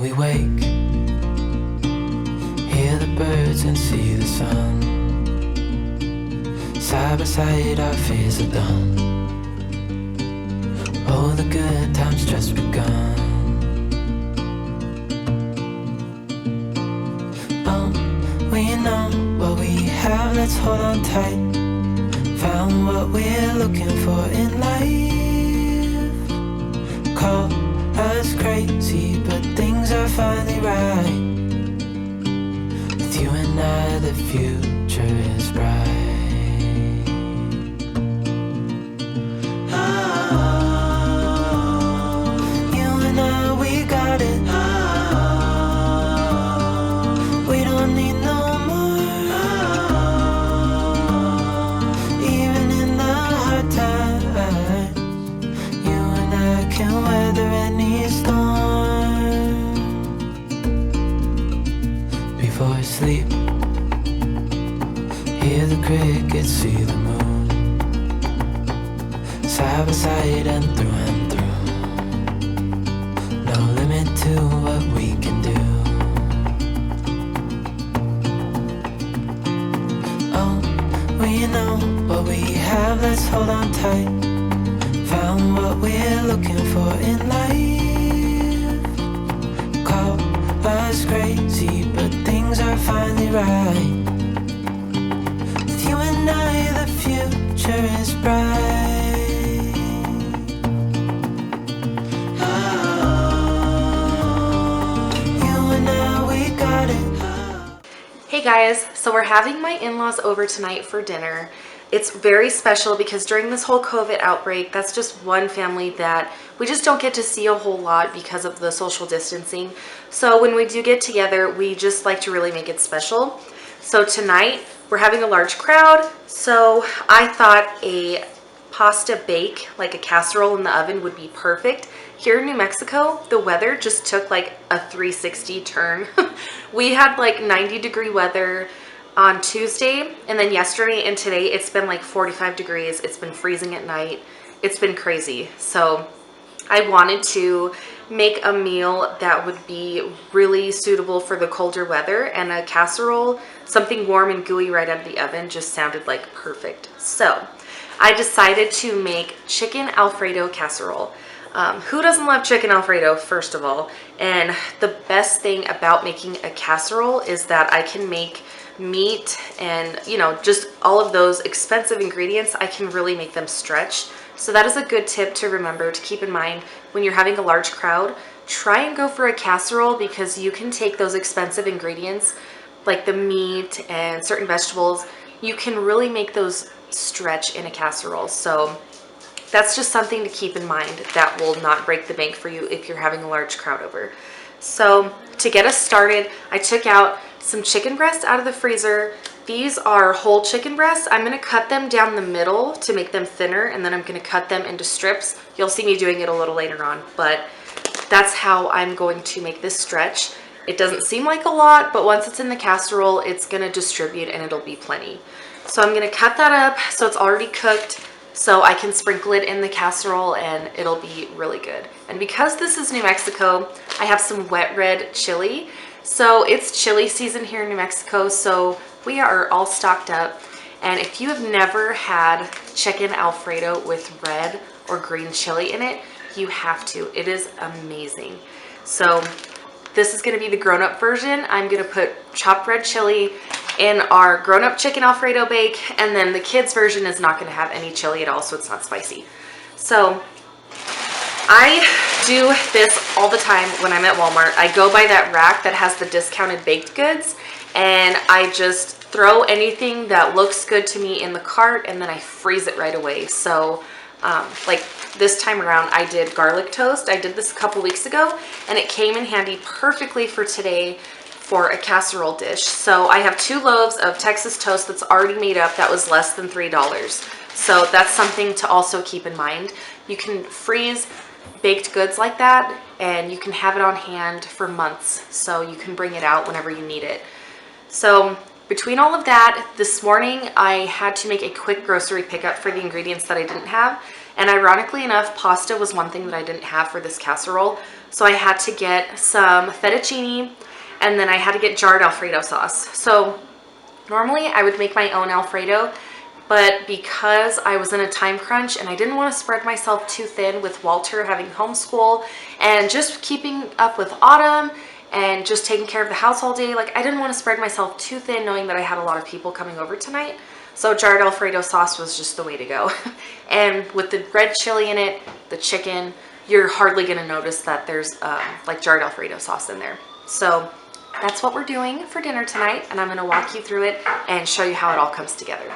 we wake, hear the birds and see the sun. Side by side our fears are done. Oh, the good times just begun. Oh, we know what we have, let's hold on tight. Found what we're looking for in life. Call us crazy, but things are finally right. With you and I, the future is bright. Sleep, hear the crickets, see the moon. Side by side and through. No limit to what we can do. Oh, we know what we have, let's hold on tight. Found what we're looking for in life. Call us crazy, but things are finally right. With you and I, the future is bright. You and I, we got it. Hey guys, so we're having my in-laws over tonight for dinner. It's very special because during this whole COVID outbreak, that's just one family that we just don't get to see a whole lot because of the social distancing. So when we do get together, we just like to really make it special. So tonight, we're having a large crowd. So I thought a pasta bake, like a casserole in the oven, would be perfect. Here in New Mexico, the weather just took like a 360 turn. We had like 90-degree weather on Tuesday, and then yesterday and today it's been like 45 degrees. It's been freezing at night. It's been crazy. So I wanted to make a meal that would be really suitable for the colder weather, and a casserole, something warm and gooey right out of the oven, just sounded like perfect. So I decided to make chicken Alfredo casserole. Who doesn't love chicken Alfredo, first of all? And the best thing about making a casserole is that I can make meat and, you know, just all of those expensive ingredients, I can really make them stretch. So that is a good tip to remember, to keep in mind when you're having a large crowd. Try and go for a casserole because you can take those expensive ingredients like the meat and certain vegetables, you can really make those stretch in a casserole. So that's just something to keep in mind that will not break the bank for you if you're having a large crowd over. So to get us started, I took out some chicken breasts out of the freezer. These are whole chicken breasts. I'm gonna cut them down the middle to make them thinner, and then I'm gonna cut them into strips. You'll see me doing it a little later on, but that's how I'm going to make this stretch. It doesn't seem like a lot, but once it's in the casserole, it's gonna distribute and it'll be plenty. So I'm gonna cut that up so it's already cooked, so I can sprinkle it in the casserole and it'll be really good. And because this is New Mexico, I have some wet red chili. So it's chili season here in New Mexico, so we are all stocked up. And if you have never had chicken Alfredo with red or green chili in it, you have to. It is amazing. So this is gonna be the grown-up version. I'm gonna put chopped red chili in our grown-up chicken Alfredo bake, and then the kids version is not gonna have any chili at all, so it's not spicy. So I do this all the time when I'm at Walmart. I go by that rack that has the discounted baked goods, and I just throw anything that looks good to me in the cart, and then I freeze it right away. So like this time around, I did garlic toast. I did this a couple weeks ago, and it came in handy perfectly for today for a casserole dish. So I have 2 loaves of Texas toast that's already made up. That was less than $3. So that's something to also keep in mind. You can freeze baked goods like that, and you can have it on hand for months, so you can bring it out whenever you need it. So between all of that, this morning I had to make a quick grocery pickup for the ingredients that I didn't have, and ironically enough, pasta was one thing that I didn't have for this casserole. So I had to get some fettuccine, and then I had to get jarred Alfredo sauce. So normally I would make my own Alfredo, but because I was in a time crunch and I didn't want to spread myself too thin with Walter having homeschool and just keeping up with Autumn and just taking care of the house all day, like I didn't want to spread myself too thin knowing that I had a lot of people coming over tonight. So jarred Alfredo sauce was just the way to go. And with the red chili in it, the chicken, you're hardly going to notice that there's like jarred Alfredo sauce in there. So that's what we're doing for dinner tonight, and I'm going to walk you through it and show you how it all comes together.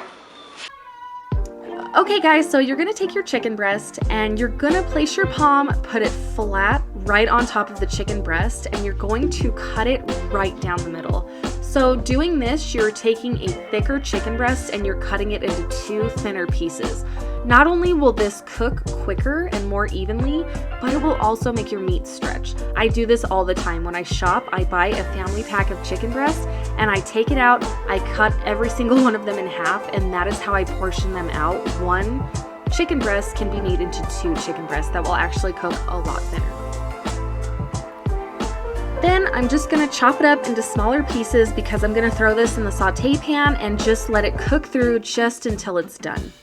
Okay guys, so you're gonna take your chicken breast and you're gonna place your palm, put it flat right on top of the chicken breast, and you're going to cut it right down the middle. So doing this, you're taking a thicker chicken breast and you're cutting it into 2 thinner pieces. Not only will this cook quicker and more evenly, but it will also make your meat stretch. I do this all the time. When I shop, I buy a family pack of chicken breasts and I take it out, I cut every single one of them in half, and that is how I portion them out. 1 chicken breast can be made into 2 chicken breasts that will actually cook a lot thinner. Then I'm just gonna chop it up into smaller pieces because I'm gonna throw this in the saute pan and just let it cook through just until it's done.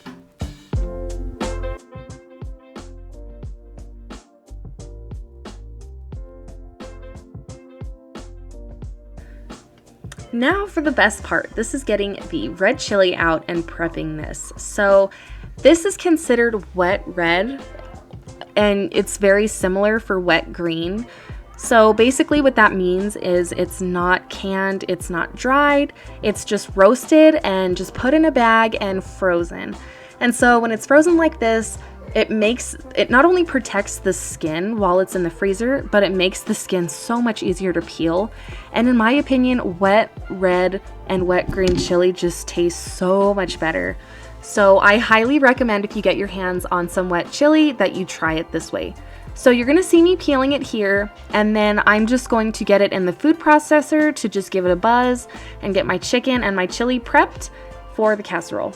Now for the best part. This is getting the red chili out and prepping this. So this is considered wet red, and it's very similar for wet green. So basically what that means is it's not canned, it's not dried, it's just roasted and just put in a bag and frozen. And so when it's frozen like this, it not only protects the skin while it's in the freezer, but it makes the skin so much easier to peel. And in my opinion, wet red and wet green chili just taste so much better. So I highly recommend, if you get your hands on some wet chili, that you try it this way. So you're gonna see me peeling it here, and then I'm just going to get it in the food processor to just give it a buzz and get my chicken and my chili prepped for the casserole.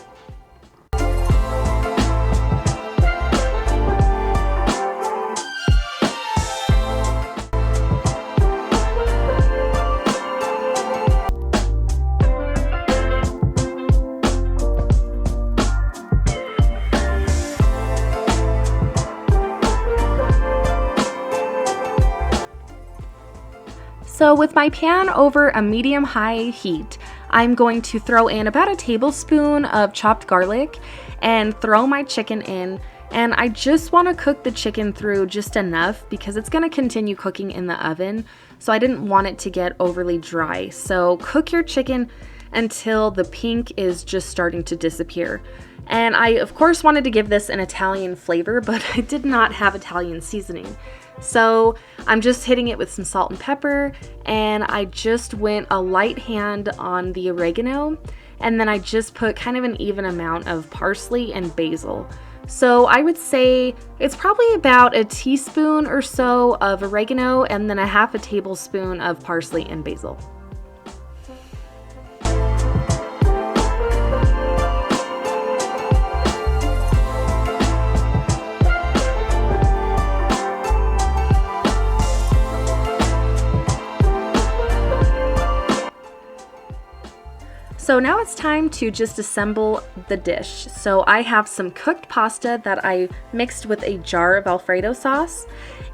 So with my pan over a medium-high heat, I'm going to throw in about a tablespoon of chopped garlic and throw my chicken in. And I just want to cook the chicken through just enough because it's going to continue cooking in the oven. So I didn't want it to get overly dry. So cook your chicken until the pink is just starting to disappear. And I, of course, wanted to give this an Italian flavor, but I did not have Italian seasoning. So I'm just hitting it with some salt and pepper, and I just went a light hand on the oregano, and then I just put kind of an even amount of parsley and basil. So I would say it's probably about a teaspoon or so of oregano and then a half a tablespoon of parsley and basil. So now it's time to just assemble the dish. So I have some cooked pasta that I mixed with a jar of Alfredo sauce,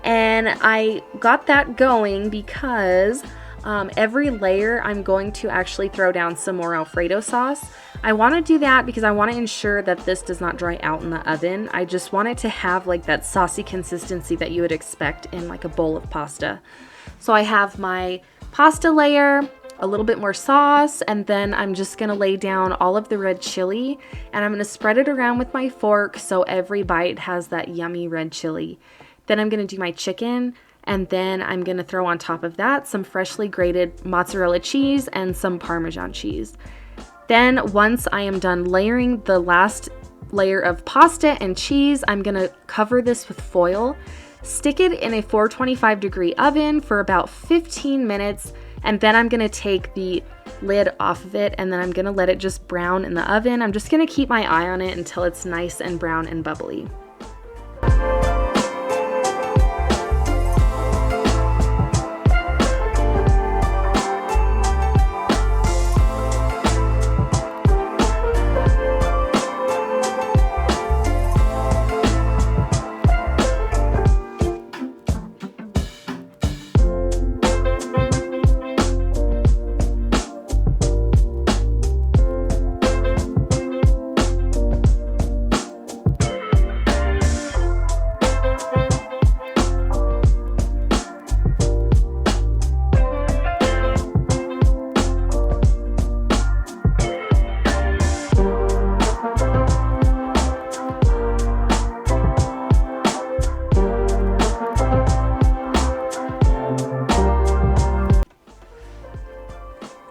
and I got that going because every layer I'm going to actually throw down some more Alfredo sauce. I want to do that because I want to ensure that this does not dry out in the oven. I just want it to have like that saucy consistency that you would expect in like a bowl of pasta. So I have my pasta layer, a little bit more sauce, and then I'm just gonna lay down all of the red chili, and I'm gonna spread it around with my fork so every bite has that yummy red chili. Then I'm gonna do my chicken, and then I'm gonna throw on top of that some freshly grated mozzarella cheese and some Parmesan cheese. Then once I am done layering the last layer of pasta and cheese, I'm gonna cover this with foil, stick it in a 425-degree oven for about 15 minutes, and then I'm gonna take the lid off of it, and then I'm gonna let it just brown in the oven. I'm just gonna keep my eye on it until it's nice and brown and bubbly.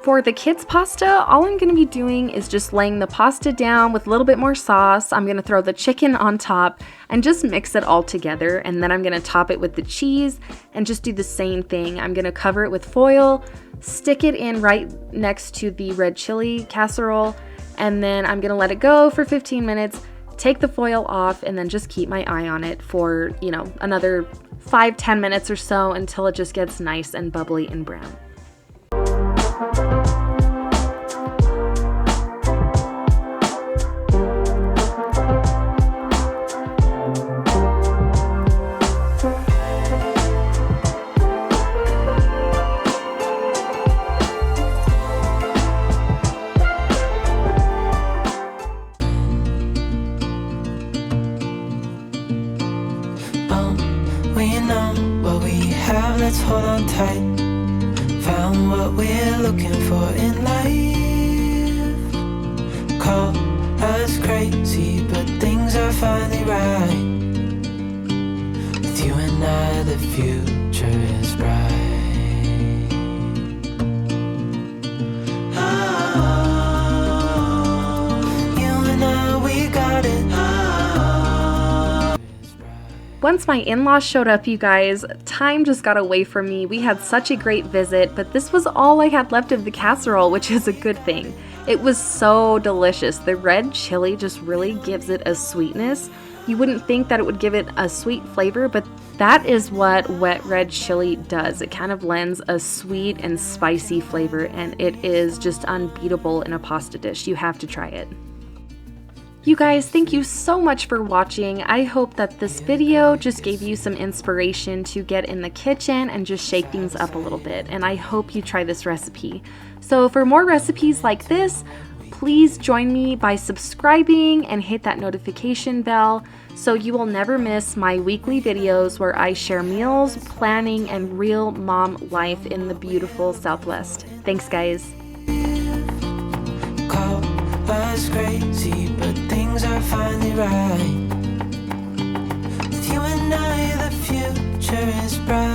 For the kids' pasta, all I'm going to be doing is just laying the pasta down with a little bit more sauce. I'm going to throw the chicken on top and just mix it all together. And then I'm going to top it with the cheese and just do the same thing. I'm going to cover it with foil, stick it in right next to the red chili casserole, and then I'm going to let it go for 15 minutes, take the foil off, and then just keep my eye on it for, another 5-10 minutes or so until it just gets nice and bubbly and brown. We know what we have, let's hold on tight. Found what we're looking for in life. Call us crazy, but things are finally right. With you and I, the future is bright. Oh, you and I, we got it. Once my in-laws showed up, you guys, time just got away from me. We had such a great visit, but this was all I had left of the casserole, which is a good thing. It was so delicious. The red chili just really gives it a sweetness. You wouldn't think that it would give it a sweet flavor, but that is what wet red chili does. It kind of lends a sweet and spicy flavor, and it is just unbeatable in a pasta dish. You have to try it. You guys, thank you so much for watching. I hope that this video just gave you some inspiration to get in the kitchen and just shake things up a little bit, and I hope you try this recipe. So for more recipes like this, please join me by subscribing and hit that notification bell so you will never miss my weekly videos where I share meals, planning, and real mom life in the beautiful Southwest. Thanks, guys. Was crazy, but things are finally right. With you and I, the future is bright.